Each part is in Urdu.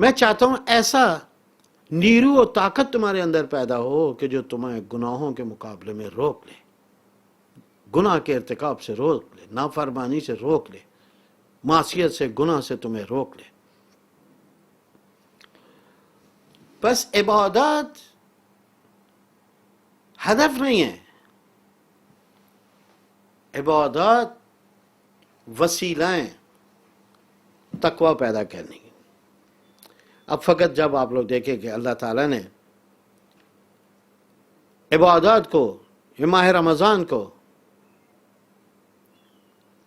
میں چاہتا ہوں ایسا نیرو و طاقت تمہارے اندر پیدا ہو کہ جو تمہیں گناہوں کے مقابلے میں روک لے، گناہ کے ارتکاب سے روک لے، نافرمانی سے روک لے، معصیت سے، گناہ سے تمہیں روک لے۔ بس عبادات ہدف نہیں ہے، عبادات وسیلہ ہیں تقوی پیدا کرنے کی۔ اب فقط جب آپ لوگ دیکھیں کہ اللہ تعالیٰ نے عبادات کو، یہ ماہ رمضان کو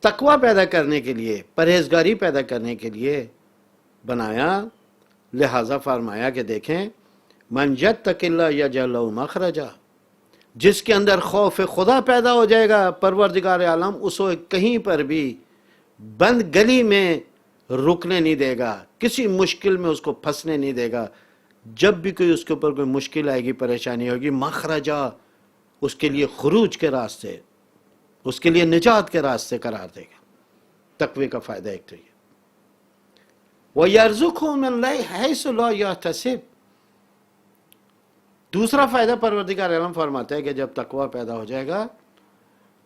تقوی پیدا کرنے کے لیے، پرہیزگاری پیدا کرنے کے لیے بنایا، لہذا فرمایا کہ دیکھیں من یتق اللہ یجعل لہ مخرجا، جس کے اندر خوف خدا پیدا ہو جائے گا، پروردگار عالم اس کو کہیں پر بھی بند گلی میں رکنے نہیں دے گا، کسی مشکل میں اس کو پھنسنے نہیں دے گا۔ جب بھی کوئی اس کے اوپر کوئی مشکل آئے گی، پریشانی ہوگی، مخرجا، اس کے لیے خروج کے راستے، اس کے لیے نجات کے راستے قرار دے گا۔ تقوی کا فائدہ ایک تو یہ۔ وَيَرْزُقْهُ مِنْ حَيْثُ لَا يَحْتَسِبُ، دوسرا فائدہ پروردگار عالم فرماتا ہے کہ جب تقوی پیدا ہو جائے گا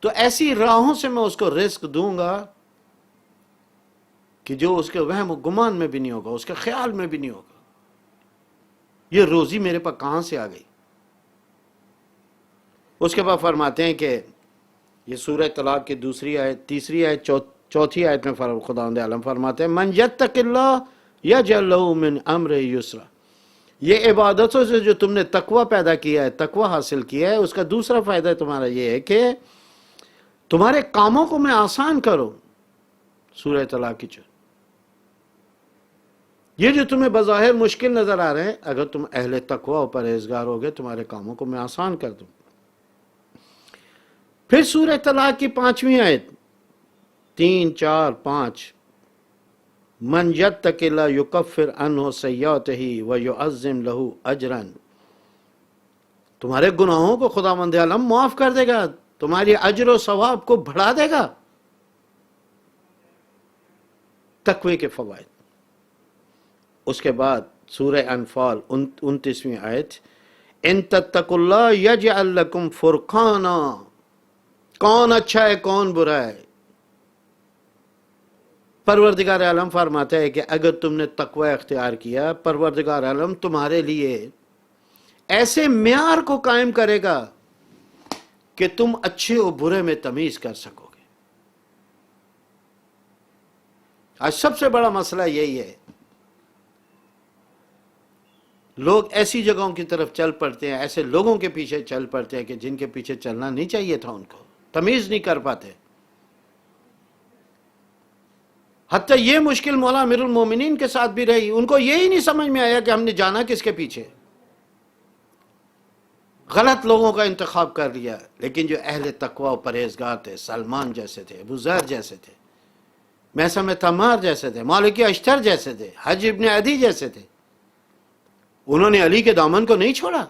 تو ایسی راہوں سے میں اس کو رزق دوں گا کہ جو اس کے وہم و گمان میں بھی نہیں ہوگا، اس کے خیال میں بھی نہیں ہوگا۔ یہ روزی میرے پاس کہاں سے آ گئی؟ اس کے بعد فرماتے ہیں کہ یہ سورہ طلاق کی دوسری آیت، تیسری آیت، چوتھی آیت میں خداوند عالم فرماتے ہیں من یتق اللہ یجعل لہ من امرہ یسرا، یہ عبادتوں سے جو تم نے تقوی پیدا کیا ہے، تقوی حاصل کیا ہے، اس کا دوسرا فائدہ تمہارا یہ ہے کہ تمہارے کاموں کو میں آسان کروں۔ سورہ طلاق کی یہ جو تمہیں بظاہر مشکل نظر آ رہے ہیں، اگر تم اہل تقوی و پرہیزگار ہوگے، تمہارے کاموں کو میں آسان کر دوں۔ پھر سورہ طلاق کی 5ویں آیت، 3، 4، 5، من یتق اللہ یکفر عنہ سیئاتہ ویعظم لہ اجرا، تمہارے گناہوں کو خداوند عالم معاف کر دے گا، تمہاری اجر و ثواب کو بڑھا دے گا۔ تقوی کے فوائد۔ اس کے بعد سورہ انفال 29ویں آیت، ان تتقوا اللہ یجعل لکم فرقانا، کون اچھا ہے کون برا ہے؟ پروردگار عالم فرماتا ہے کہ اگر تم نے تقوی اختیار کیا، پروردگار عالم تمہارے لیے ایسے معیار کو قائم کرے گا کہ تم اچھے و برے میں تمیز کر سکو گے۔ آج سب سے بڑا مسئلہ یہی ہے، لوگ ایسی جگہوں کی طرف چل پڑتے ہیں، ایسے لوگوں کے پیچھے چل پڑتے ہیں کہ جن کے پیچھے چلنا نہیں چاہیے تھا، ان کو تمیز نہیں کر پاتے۔ حتیٰ یہ مشکل مولا امیر المومنین کے ساتھ بھی رہی، ان کو یہی نہیں سمجھ میں آیا کہ ہم نے جانا کس کے پیچھے، غلط لوگوں کا انتخاب کر لیا۔ لیکن جو اہل تقوی و پرہیزگار تھے، سلمان جیسے تھے، ابو ذر جیسے تھے، میثم تمار جیسے تھے، مالک اشتر جیسے تھے، حج ابن عدی جیسے تھے، انہوں نے علی کے دامن کو نہیں چھوڑا۔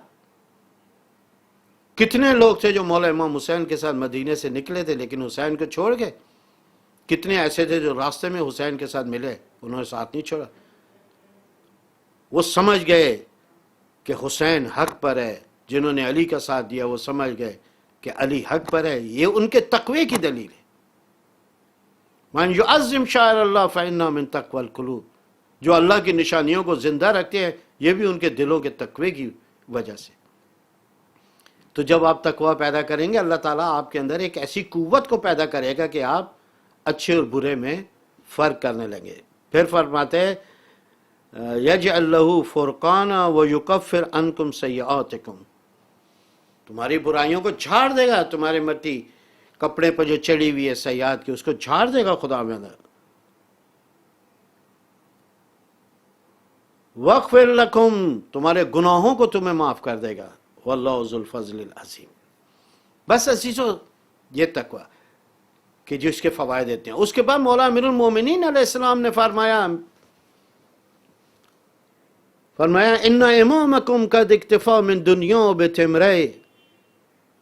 کتنے لوگ تھے جو مولا امام حسین کے ساتھ مدینے سے نکلے تھے لیکن حسین کو چھوڑ گئے، کتنے ایسے تھے جو راستے میں حسین کے ساتھ ملے، انہوں نے ساتھ نہیں چھوڑا۔ وہ سمجھ گئے کہ حسین حق پر ہے، جنہوں نے علی کا ساتھ دیا وہ سمجھ گئے کہ علی حق پر ہے، یہ ان کے تقوی کی دلیل ہے۔ من یعظم شعائر اللہ فإنہا من تقوی القلوب، جو اللہ کی نشانیوں کو زندہ رکھتے ہیں، یہ بھی ان کے دلوں کے تقوی کی وجہ سے۔ تو جب آپ تقوی پیدا کریں گے، اللہ تعالیٰ آپ کے اندر ایک ایسی قوت کو پیدا کرے گا کہ آپ اچھے اور برے میں فرق کرنے لگے۔ پھر فرماتے ہیں یجعل لہ فرقانا ویکفر عنکم سیئاتکم، تمہاری برائیوں کو جھاڑ دے گا، تمہارے مٹی کپڑے پر جو چڑھی ہوئی ہے سیئات کی، اس کو جھاڑ دے گا خدا میں۔ وَاغْفِرْ لَكُمْ، تمہارے گناہوں کو تمہیں معاف کر دے گا، وَاللَّهُ ذُو الْفَضْلِ الْعَظِيمِ۔ بس عزیزو، یہ تقوی کہ جو اس کے فوائد دیتے ہیں۔ اس کے بعد مولا امیر المومنین علیہ السلام نے فرمایا ان امامکم قد اکتفا من دنیا بتمرے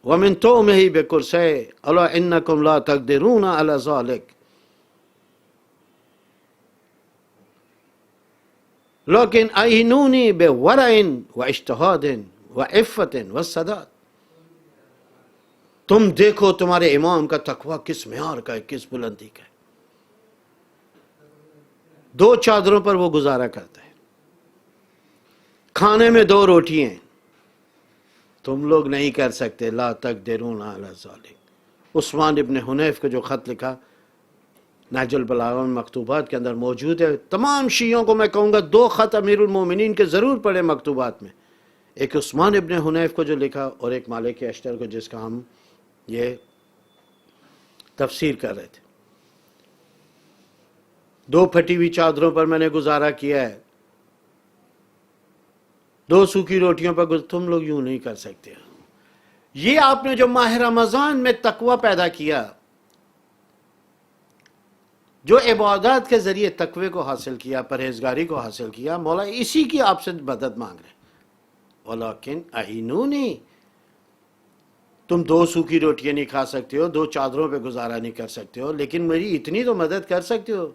ومن تومہ بکرسے الا انکم لا تقدرون علی ذالک۔ لیکن اعینونی بورع واجتہاد وعفت وسداد، تم دیکھو تمہارے امام کا تقوی کس معیار کا ہے، کس بلندی کا ہے. 2 چادروں پر وہ گزارا کرتا ہے، کھانے میں 2 روٹیاں. تم لوگ نہیں کر سکتے. لا تقدرون علی ذالک. عثمان ابن حنیف کو جو خط لکھا نہج البلاغہ مکتوبات کے اندر موجود ہے. تمام شیعوں کو میں کہوں گا 2 خط امیر المومنین کے ضرور پڑھیں مکتوبات میں. ایک عثمان ابن حنیف کو جو لکھا، اور ایک مالک اشتر کو جس کا ہم یہ تفسیر کر رہے تھے. 2 پھٹی ہوئی چادروں پر میں نے گزارا کیا ہے، 2 سوکھی روٹیوں پر تم لوگ یوں نہیں کر سکتے. یہ آپ نے جو ماہ رمضان میں تقوی پیدا کیا، جو عبادات کے ذریعے تقوی کو حاصل کیا، پرہیزگاری کو حاصل کیا، مولا اسی کی آپ سے مدد مانگ رہے ہیں. ولیکن اعینونی، تم 2 سوکھی روٹیاں نہیں کھا سکتے ہو، 2 چادروں پہ گزارا نہیں کر سکتے ہو، لیکن میری اتنی تو مدد کر سکتے ہو.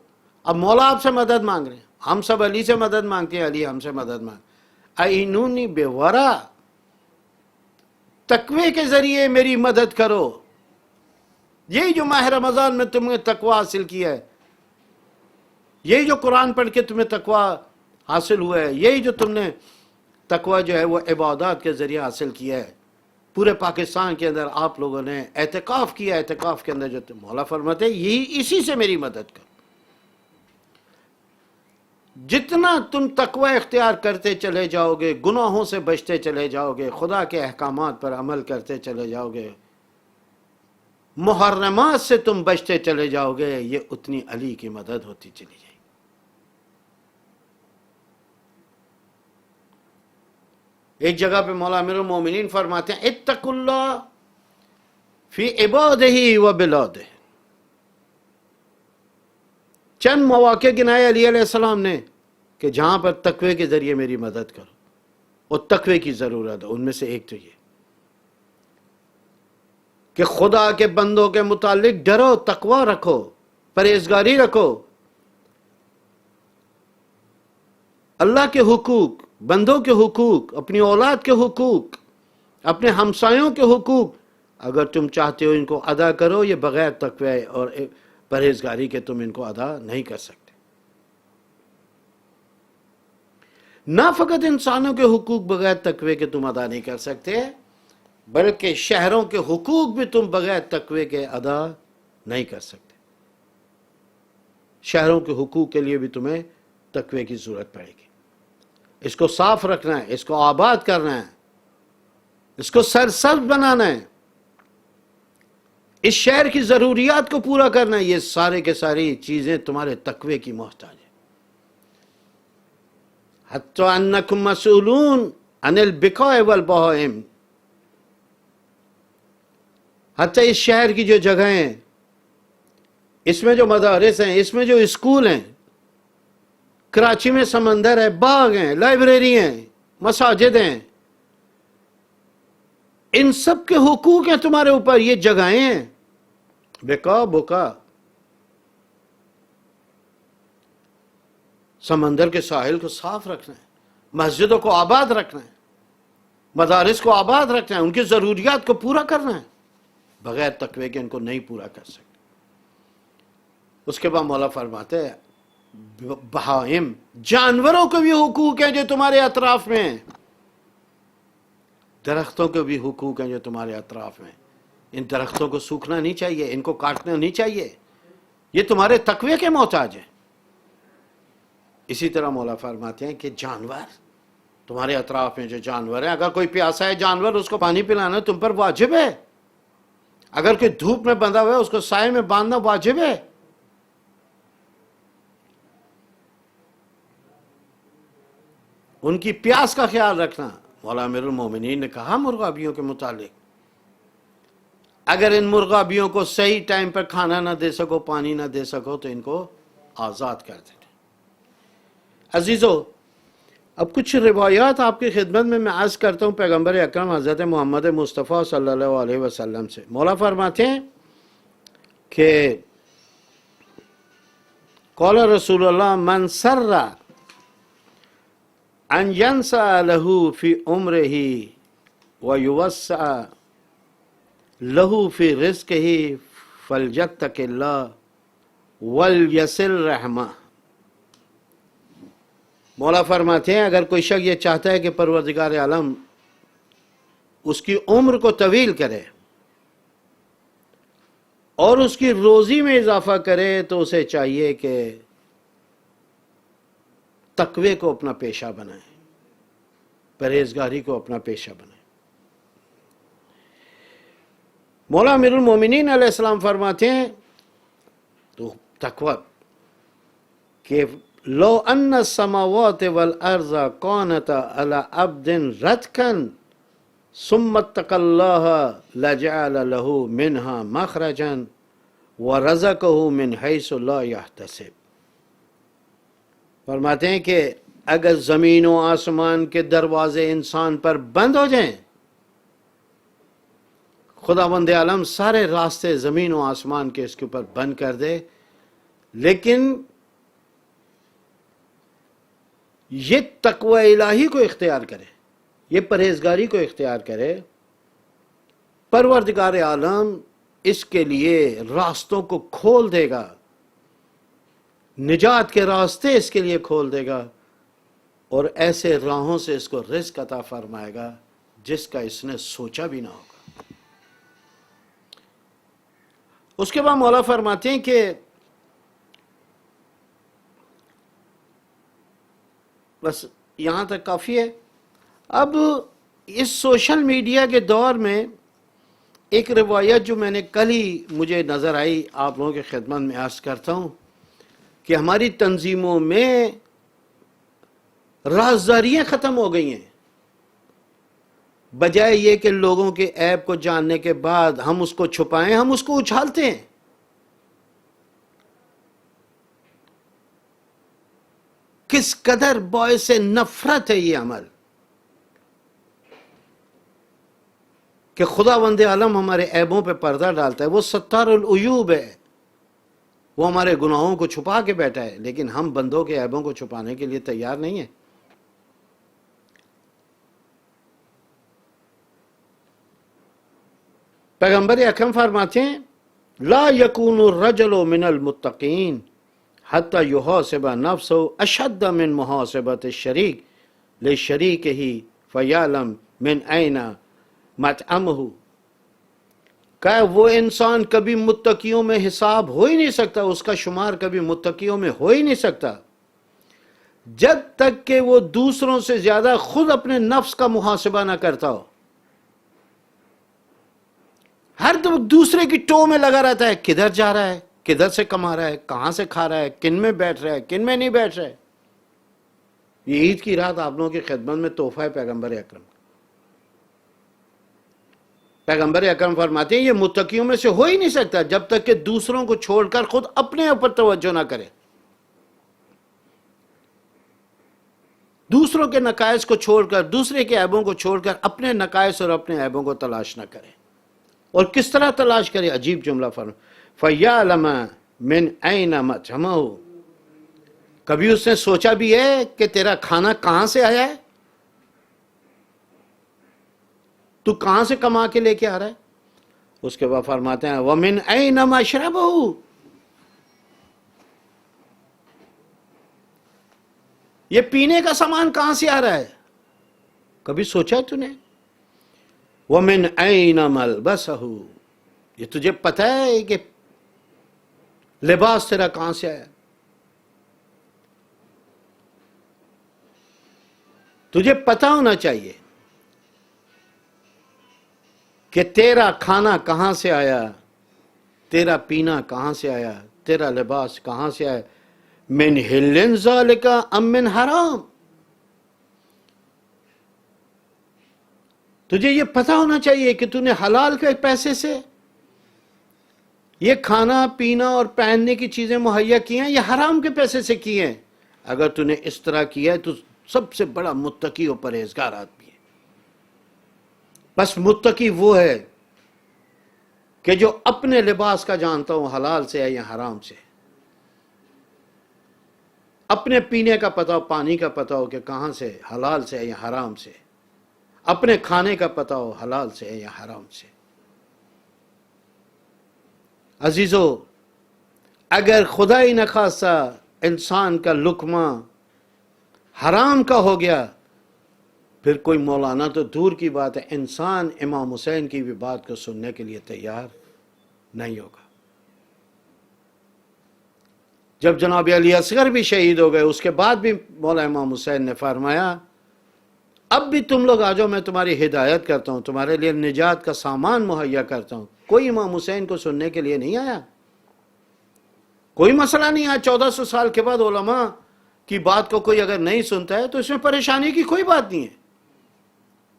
اب مولا آپ سے مدد مانگ رہے ہیں. ہم سب علی سے مدد مانگتے ہیں، علی ہم سے مدد مانگ. اعینونی بورع، تقوی کے ذریعے میری مدد کرو. یہی جو ماہ رمضان میں تم نے تقوی حاصل کیا ہے، یہی جو قرآن پڑھ کے تمہیں تقوی حاصل ہوا ہے، یہی جو تم نے تقوی جو ہے وہ عبادات کے ذریعے حاصل کیا ہے. پورے پاکستان کے اندر آپ لوگوں نے اعتکاف کیا، اعتکاف کے اندر جو مولا فرماتے ہیں یہی اسی سے میری مدد کرو. جتنا تم تقوی اختیار کرتے چلے جاؤ گے، گناہوں سے بچتے چلے جاؤ گے، خدا کے احکامات پر عمل کرتے چلے جاؤ گے، محرمات سے تم بچتے چلے جاؤ گے، یہ اتنی علی کی مدد ہوتی چلی جائے گی. ایک جگہ پہ مولا امیر المومنین فرماتے ہیں اتقوا اللہ فی عبادہ و بلادہ. چند مواقع گنائے علی علیہ السلام نے کہ جہاں پر تقوی کے ذریعے میری مدد کرو، اور تقوی کی ضرورت ہے. ان میں سے ایک تو یہ کہ خدا کے بندوں کے متعلق ڈرو، تقوی رکھو، پرہیزگاری رکھو. اللہ کے حقوق، بندوں کے حقوق، اپنی اولاد کے حقوق، اپنے ہمسایوں کے حقوق، اگر تم چاہتے ہو ان کو ادا کرو، یہ بغیر تقوی اور پرہیزگاری کے تم ان کو ادا نہیں کر سکتے. نہ فقط انسانوں کے حقوق بغیر تقوی کے تم ادا نہیں کر سکتے، بلکہ شہروں کے حقوق بھی تم بغیر تقوی کے ادا نہیں کر سکتے. شہروں کے حقوق کے لیے بھی تمہیں تقوی کی ضرورت پڑے گی. اس کو صاف رکھنا ہے، اس کو آباد کرنا ہے، اس کو سرسبز بنانا ہے، اس شہر کی ضروریات کو پورا کرنا ہے. یہ سارے کے ساری چیزیں تمہارے تقوی کی محتاج ہیں. حتی انکم مسئولون عن البقاع والبہائم، حتی اس شہر کی جو جگہیں ہیں، اس میں جو مدارس ہیں، اس میں جو اسکول ہیں، کراچی میں سمندر ہے، باغ ہیں، لائبریری ہیں، مساجد ہیں، ان سب کے حقوق ہیں تمہارے اوپر. یہ جگہیں ہیں. بقا بکا، سمندر کے ساحل کو صاف رکھنا ہے، مسجدوں کو آباد رکھنا ہے، مدارس کو آباد رکھنا ہے، ان کی ضروریات کو پورا کرنا ہے. بغیر تقوی کے ان کو نہیں پورا کر سکتے. اس کے بعد مولا فرماتے ہیں بہائم، جانوروں کو بھی حقوق ہیں جو تمہارے اطراف میں ہیں، درختوں کے بھی حقوق ہیں جو تمہارے اطراف میں. ان درختوں کو سوکھنا نہیں چاہیے، ان کو کاٹنا نہیں چاہیے، یہ تمہارے تقوی کے محتاج ہیں. اسی طرح مولا فرماتے ہیں کہ جانور تمہارے اطراف میں جو جانور ہیں، اگر کوئی پیاسا ہے جانور، اس کو پانی پلانا تم پر واجب ہے. اگر کوئی دھوپ میں بندھا ہوا ہے، اس کو سائے میں باندھنا واجب ہے. ان کی پیاس کا خیال رکھنا. مولا امیر المومنین نے کہا مرغابیوں کے متعلق، اگر ان مرغابیوں کو صحیح ٹائم پر کھانا نہ دے سکو، پانی نہ دے سکو، تو ان کو آزاد کر دیں. عزیزو، اب کچھ روایات آپ کی خدمت میں عرض کرتا ہوں پیغمبر اکرم حضرت محمد مصطفیٰ صلی اللہ علیہ وسلم سے. مولا فرماتے ہیں کہ قال رسول اللہ من سر ان ینسع لہو فی عمرہ ویوسع لہو فی رزقہ فلیتق اللہ ولیصل رحمہ. مولا فرماتے ہیں اگر کوئی شخص یہ چاہتا ہے کہ پروردگار عالم اس کی عمر کو طویل کرے اور اس کی روزی میں اضافہ کرے تو اسے چاہیے کہ تقوی کو اپنا پیشہ بنائے، پرہیزگاری کو اپنا پیشہ بنائے. مولا امیر المومنین علیہ السلام فرماتے ہیں تو تقوی کہ لو ان السماوات والارض کانتا علی عبد رتقا ثم اتقى الله لجعل له منها مخرجا ورزقه من حيث لا يحتسب. فرماتے ہیں کہ اگر زمین و آسمان کے دروازے انسان پر بند ہو جائیں، خداوند عالم سارے راستے زمین و آسمان کے اس کے اوپر بند کر دے، لیکن یہ تقوی الہی کو اختیار کرے، یہ پرہیزگاری کو اختیار کرے، پروردگار عالم اس کے لیے راستوں کو کھول دے گا، نجات کے راستے اس کے لیے کھول دے گا، اور ایسے راہوں سے اس کو رزق عطا فرمائے گا جس کا اس نے سوچا بھی نہ ہوگا. اس کے بعد مولا فرماتے ہیں کہ بس یہاں تک کافی ہے. اب اس سوشل میڈیا کے دور میں ایک روایت جو میں نے کل ہی مجھے نظر آئی، آپ لوگوں کی خدمت میں عرض کرتا ہوں کہ ہماری تنظیموں میں رازداریاں ختم ہو گئی ہیں. بجائے یہ کہ لوگوں کے عیب کو جاننے کے بعد ہم اس کو چھپائیں، ہم اس کو اچھالتے ہیں. کس قدر باعث نفرت ہے یہ عمل کہ خداوند عالم ہمارے عیبوں پہ پردہ ڈالتا ہے. وہ ستار العیوب ہے، وہ ہمارے گناہوں کو چھپا کے بیٹھا ہے، لیکن ہم بندوں کے عیبوں کو چھپانے کے لیے تیار نہیں ہیں. پیغمبر اکرم فرماتے ہیں لا یکون الرجل من المتقین حتی یحاسب نفسه اشد من محاسبت الشریک لشریکہ فیعلم من این مطعمہ. کہ وہ انسان کبھی متقیوں میں حساب ہو ہی نہیں سکتا، اس کا شمار کبھی متقیوں میں ہو ہی نہیں سکتا جب تک کہ وہ دوسروں سے زیادہ خود اپنے نفس کا محاسبہ نہ کرتا ہو. ہر دوسرے کی ٹو میں لگا رہتا ہے، کدھر جا رہا ہے، کدھر سے کما رہا ہے، کہاں سے کھا رہا ہے، کن میں بیٹھ رہا ہے، کن میں نہیں بیٹھ رہا ہے. یہ عید کی رات آپ لوگوں کی خدمت میں تحفہ ہے پیغمبر اکرم. پیغمبر اکرم فرماتے ہیں یہ متقیوں میں سے ہو ہی نہیں سکتا جب تک کہ دوسروں کو چھوڑ کر خود اپنے اوپر توجہ نہ کرے، دوسروں کے نقائص کو چھوڑ کر، دوسرے کے عیبوں کو چھوڑ کر اپنے نقائص اور اپنے عیبوں کو تلاش نہ کرے. اور کس طرح تلاش کرے؟ عجیب جملہ فرما فَيَعْلَمَ مِنْ أَيْنَ مَطْعَمَهُ. کبھی اس نے سوچا بھی ہے کہ تیرا کھانا کہاں سے آیا ہے، تو کہاں سے کما کے لے کے آ رہا ہے؟ اس کے بعد فرماتے ہیں وَمِنْ أَيْنَ مَشْرَبَهُ. یہ پینے کا سامان کہاں سے آ رہا ہے، کبھی سوچا ہے تو نے؟ وَمِنْ أَيْنَ مَلْبَسَهُ. یہ تجھے پتہ ہے کہ لباس تیرا کہاں سے آیا؟ تجھے پتہ ہونا چاہیے کہ تیرا کھانا کہاں سے آیا، تیرا پینا کہاں سے آیا، تیرا لباس کہاں سے آیا. من حل ذالک ام من حرام. تجھے یہ پتہ ہونا چاہیے کہ تو نے حلال کے پیسے سے یہ کھانا پینا اور پہننے کی چیزیں مہیا کی ہیں یا حرام کے پیسے سے کی ہیں. اگر تو نے اس طرح کیا ہے تو سب سے بڑا متقی و پرہیزگار آدمی ہے. بس متقی وہ ہے کہ جو اپنے لباس کا جانتا ہوں حلال سے ہے یا حرام سے، اپنے پینے کا پتہ ہو، پانی کا پتہ ہو کہ کہاں سے، حلال سے یا حرام سے، اپنے کھانے کا پتہ ہو حلال سے یا حرام سے۔ عزیزو، اگر خدا ہی نخواستہ انسان کا لقمہ حرام کا ہو گیا، پھر کوئی مولانا تو دور کی بات ہے، انسان امام حسین کی بھی بات کو سننے کے لیے تیار نہیں ہوگا۔ جب جناب علی اصغر بھی شہید ہو گئے، اس کے بعد بھی مولا امام حسین نے فرمایا اب بھی تم لوگ آ جاؤ، میں تمہاری ہدایت کرتا ہوں، تمہارے لیے نجات کا سامان مہیا کرتا ہوں۔ کوئی امام حسین کو سننے کے لیے نہیں آیا، کوئی مسئلہ نہیں آیا۔ 1400 سال کے بعد علماء کی بات کو کوئی اگر نہیں سنتا ہے تو اس میں پریشانی کی کوئی بات نہیں ہے۔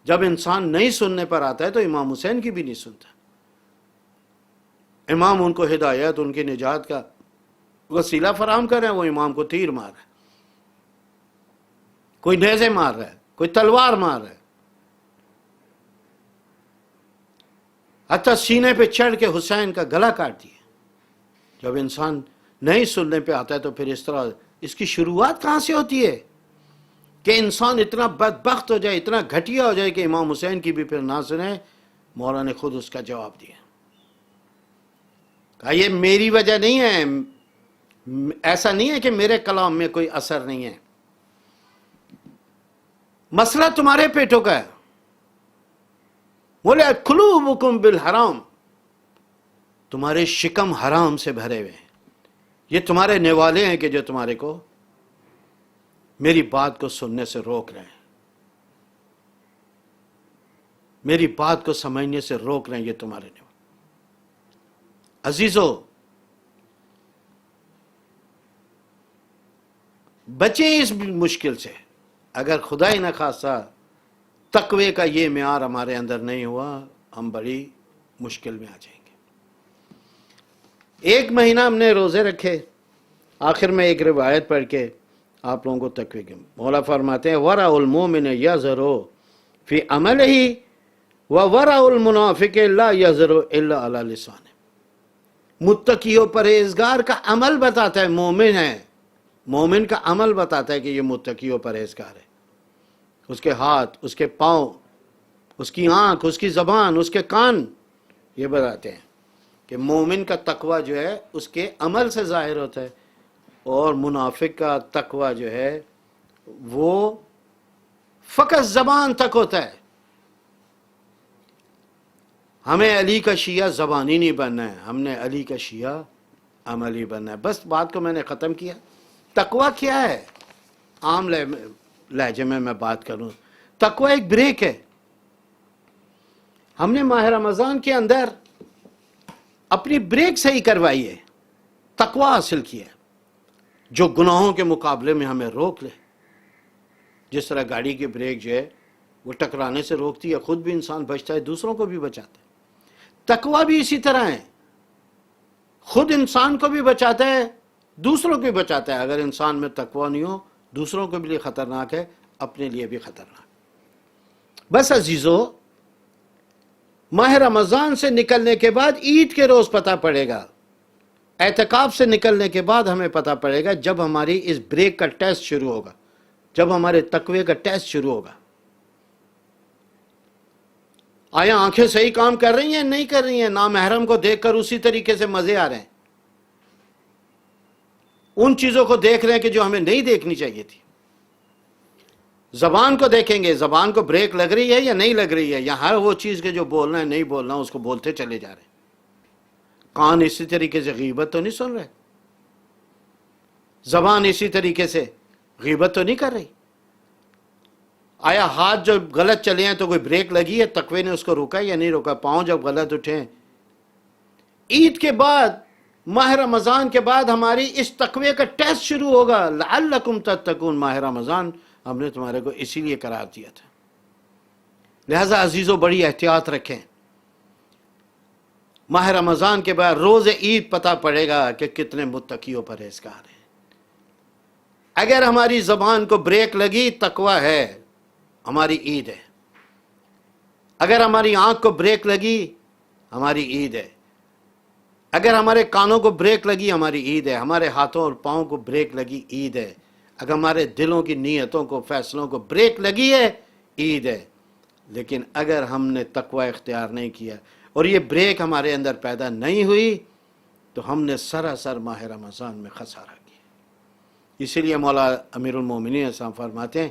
جب انسان نہیں سننے پر آتا ہے تو امام حسین کی بھی نہیں سنتا۔ امام ان کو ہدایت، ان کی نجات کا وسیلہ فراہم کر رہے ہیں، وہ امام کو تیر مار رہا ہے، کوئی نیزے مار رہا ہے، کوئی تلوار مار رہا ہے، حتیٰ سینے پہ چڑھ کے حسین کا گلا کاٹ دیا۔ جب انسان نہیں سننے پہ آتا ہے تو پھر اس طرح اس کی شروعات کہاں سے ہوتی ہے کہ انسان اتنا بدبخت ہو جائے، اتنا گھٹیا ہو جائے کہ امام حسین کی بھی پھر نہ سنے۔ مولا نے خود اس کا جواب دیا، کہا یہ میری وجہ نہیں ہے، ایسا نہیں ہے کہ میرے کلام میں کوئی اثر نہیں ہے، مسئلہ تمہارے پیٹوں کا ہے۔ بولے قلوبکم بالحرام، تمہارے شکم حرام سے بھرے ہوئے ہیں، یہ تمہارے نوالے ہیں کہ جو تمہارے کو میری بات کو سننے سے روک رہے ہیں، میری بات کو سمجھنے سے روک رہے ہیں، یہ تمہارے نوالے۔ عزیزو، بچیں اس مشکل سے۔ اگر خدا ہی نہ خواستہ تقوی کا یہ معیار ہمارے اندر نہیں ہوا، ہم بڑی مشکل میں آ جائیں گے۔ 1 مہینہ ہم نے روزے رکھے، آخر میں ایک روایت پڑھ کے آپ لوگوں کو تقوی کے مولا فرماتے ہیں ورع المومن یظہر فی عملہ وورع المنافق لا یظہر الا علی لسانہ۔ متقی و پرہیزگار کا عمل بتاتا ہے، مومن ہے، مومن کا عمل بتاتا ہے کہ یہ متقی و پرہیزگار ہے۔ اس کے ہاتھ، اس کے پاؤں، اس کی آنکھ، اس کی زبان، اس کے کان یہ بتاتے ہیں کہ مومن کا تقوی جو ہے اس کے عمل سے ظاہر ہوتا ہے، اور منافق کا تقوی جو ہے وہ فقط زبان تک ہوتا ہے۔ ہمیں علی کا شیعہ زبانی نہیں بننا ہے، ہم نے علی کا شیعہ عملی بننا ہے۔ بس بات کو میں نے ختم کیا۔ تقوی کیا ہے؟ عام لہجے میں بات کروں، تقوی ایک بریک ہے۔ ہم نے ماہ رمضان کے اندر اپنی بریک صحیح کروائی ہے، تقوی حاصل کیا ہے جو گناہوں کے مقابلے میں ہمیں روک لے۔ جس طرح گاڑی کی بریک جو ہے وہ ٹکرانے سے روکتی ہے، خود بھی انسان بچتا ہے، دوسروں کو بھی بچاتا ہے۔ تقوی بھی اسی طرح ہے، خود انسان کو بھی بچاتا ہے، دوسروں کو بھی بچاتا ہے۔ اگر انسان میں تقوی نہیں ہو، دوسروں کے لیے خطرناک ہے، اپنے لیے بھی خطرناک۔ بس عزیزو، ماہ رمضان سے نکلنے کے بعد عید کے روز پتہ پڑے گا، اعتکاف سے نکلنے کے بعد ہمیں پتہ پڑے گا، جب ہماری اس بریک کا ٹیسٹ شروع ہوگا، جب ہمارے تقوی کا ٹیسٹ شروع ہوگا۔ آیا آنکھیں صحیح کام کر رہی ہیں؟ نہیں کر رہی ہیں، نامحرم کو دیکھ کر اسی طریقے سے مزے آ رہے ہیں، ان چیزوں کو دیکھ رہے ہیں کہ جو ہمیں نہیں دیکھنی چاہیے تھی۔ زبان کو دیکھیں گے، زبان کو بریک لگ رہی ہے یا نہیں لگ رہی ہے، یا ہر وہ چیز کے جو بولنا ہے نہیں بولنا اس کو بولتے چلے جا رہے ہیں۔ کان اسی طریقے سے غیبت تو نہیں سن رہے، زبان اسی طریقے سے غیبت تو نہیں کر رہی۔ آیا ہاتھ جو غلط چلے ہیں تو کوئی بریک لگی ہے، تقوی نے اس کو روکا یا نہیں روکا؟ پاؤں جب غلط اٹھے، عید کے بعد، ماہ رمضان کے بعد ہماری اس تقوی کا ٹیسٹ شروع ہوگا۔ لعلکم تتقون، ماہ رمضان ہم نے تمہارے کو اسی لیے قرار دیا تھا۔ لہذا عزیزو بڑی احتیاط رکھیں۔ ماہ رمضان کے بعد روز عید پتہ پڑے گا کہ کتنے متقی و پرہیزگار ہیں۔ اگر ہماری زبان کو بریک لگی، تقوی ہے، ہماری عید ہے۔ اگر ہماری آنکھ کو بریک لگی، ہماری عید ہے۔ اگر ہمارے کانوں کو بریک لگی، ہماری عید ہے۔ ہمارے ہاتھوں اور پاؤں کو بریک لگی، عید ہے۔ اگر ہمارے دلوں کی نیتوں کو فیصلوں کو بریک لگی ہے عید ہے، لیکن اگر ہم نے تقوی اختیار نہیں کیا اور یہ بریک ہمارے اندر پیدا نہیں ہوئی تو ہم نے سراسر ماہ رمضان میں خسارہ کیا۔ اسی لیے مولا امیر المومنین اسلام فرماتے ہیں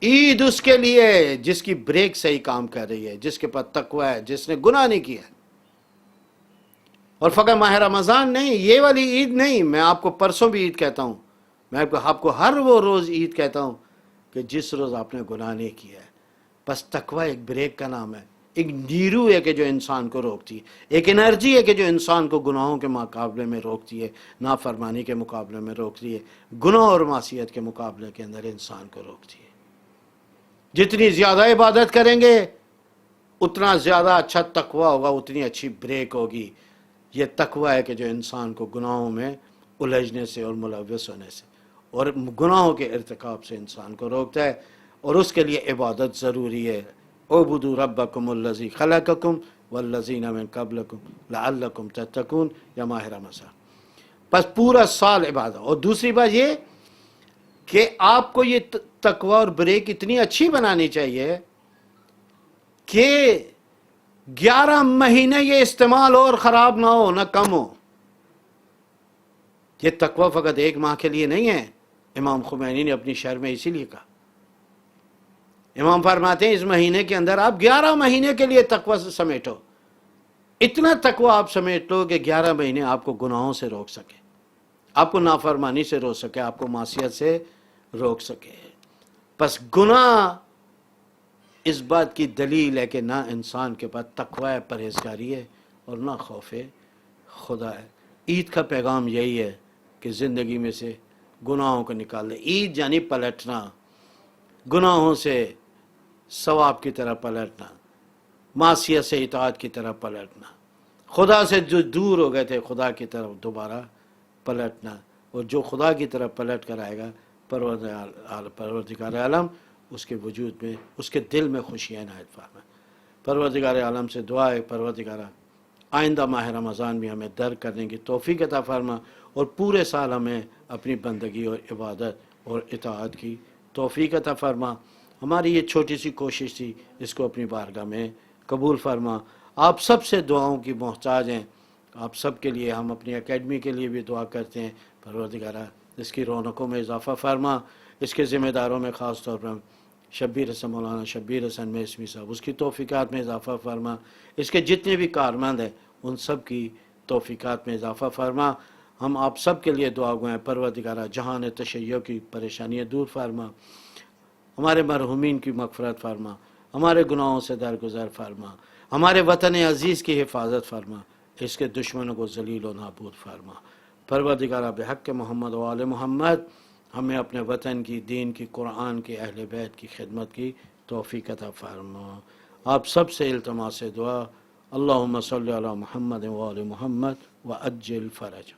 عید اس کے لیے جس کی بریک صحیح کام کر رہی ہے، جس کے پاس تقوی ہے، جس نے گناہ نہیں کیا۔ اور فقط ماہ رمضان نہیں، یہ والی عید نہیں، میں آپ کو پرسوں بھی عید کہتا ہوں، میں آپ کو ہر وہ روز عید کہتا ہوں کہ جس روز آپ نے گناہ نہیں کیا ہے۔ بس تقوی ایک بریک کا نام ہے، ایک نیرو ہے کہ جو انسان کو روکتی ہے، ایک انرجی ہے کہ جو انسان کو گناہوں کے مقابلے میں روکتی ہے، نافرمانی کے مقابلے میں روکتی ہے، گناہ اور معصیت کے مقابلے کے اندر انسان کو روکتی ہے۔ جتنی زیادہ عبادت کریں گے اتنا زیادہ اچھا تقوی ہوگا، اتنی اچھی بریک ہوگی۔ یہ تقوی ہے کہ جو انسان کو گناہوں میں الجھنے سے اور ملوث ہونے سے اور گناہوں کے ارتکاب سے انسان کو روکتا ہے، اور اس کے لیے عبادت ضروری ہے۔ اعبدوا ربکم الذی خلقکم والذین من قبلکم لعلکم تتقون، یا ماہ رمضان۔ بس پورا سال عبادت۔ اور دوسری بات یہ کہ آپ کو یہ تقوی اور بریک اتنی اچھی بنانی چاہیے کہ 11 مہینے یہ استعمال اور خراب نہ ہو، نہ کم ہو۔ یہ تقوی فقط 1 ماہ کے لیے نہیں ہے۔ امام خمینی نے اپنی شرح میں اسی لیے کہا، امام فرماتے ہیں اس مہینے کے اندر آپ 11 مہینے کے لیے تقوی سے سمیٹو، اتنا تقوی آپ سمیٹ لو کہ 11 مہینے آپ کو گناہوں سے روک سکے، آپ کو نافرمانی سے روک سکے، آپ کو معصیت سے روک سکے۔ بس گناہ اس بات کی دلیل ہے کہ نہ انسان کے پاس تقوی پرہیزگاری ہے اور نہ خوف خدا ہے۔ عید کا پیغام یہی ہے کہ زندگی میں سے گناہوں کو نکال لے۔ عید یعنی پلٹنا، گناہوں سے ثواب کی طرف پلٹنا، معصیت سے اطاعت کی طرف پلٹنا، خدا سے جو دور ہو گئے تھے خدا کی طرف دوبارہ پلٹنا، اور جو خدا کی طرف پلٹ کر آئے گا پروردگار عالم اس کے وجود میں، اس کے دل میں خوشی عنایت فرما۔ پروردگار عالم سے دعا ہے پروردگارہ آئندہ ماہ رمضان بھی ہمیں درک کرنے کی توفیق عطا فرما، اور پورے سال ہمیں اپنی بندگی اور عبادت اور اطاعت کی توفیق عطا فرما۔ ہماری یہ چھوٹی سی کوشش تھی، اس کو اپنی بارگاہ میں قبول فرما۔ آپ سب سے دعاؤں کی محتاج ہیں، آپ سب کے لیے ہم اپنی اکیڈمی کے لیے بھی دعا کرتے ہیں۔ پروردگارہ اس کی رونقوں میں اضافہ فرما، اس کے ذمہ داروں میں خاص طور پر شبیر حسن، مولانا شبیر حسن میسمی صاحب، اس کی توفیقات میں اضافہ فرما، اس کے جتنے بھی کارمند ہیں ان سب کی توفیقات میں اضافہ فرما۔ ہم آپ سب کے لیے دعا گو ہیں پروردگارہ جہان تشیع کی پریشانیاں دور فرما، ہمارے مرحومین کی مغفرت فرما، ہمارے گناہوں سے درگزر فرما، ہمارے وطن عزیز کی حفاظت فرما، اس کے دشمنوں کو ذلیل و نابود فرما۔ پروردگارہ بحق محمد و آل محمد ہمیں اپنے وطن کی، دین کی، قرآن کی، اہل بیت کی خدمت کی توفیق عطا فرما۔ آپ سب سے التماس دعا، اللہم صلی علی محمد و آل محمد وعجل فرج۔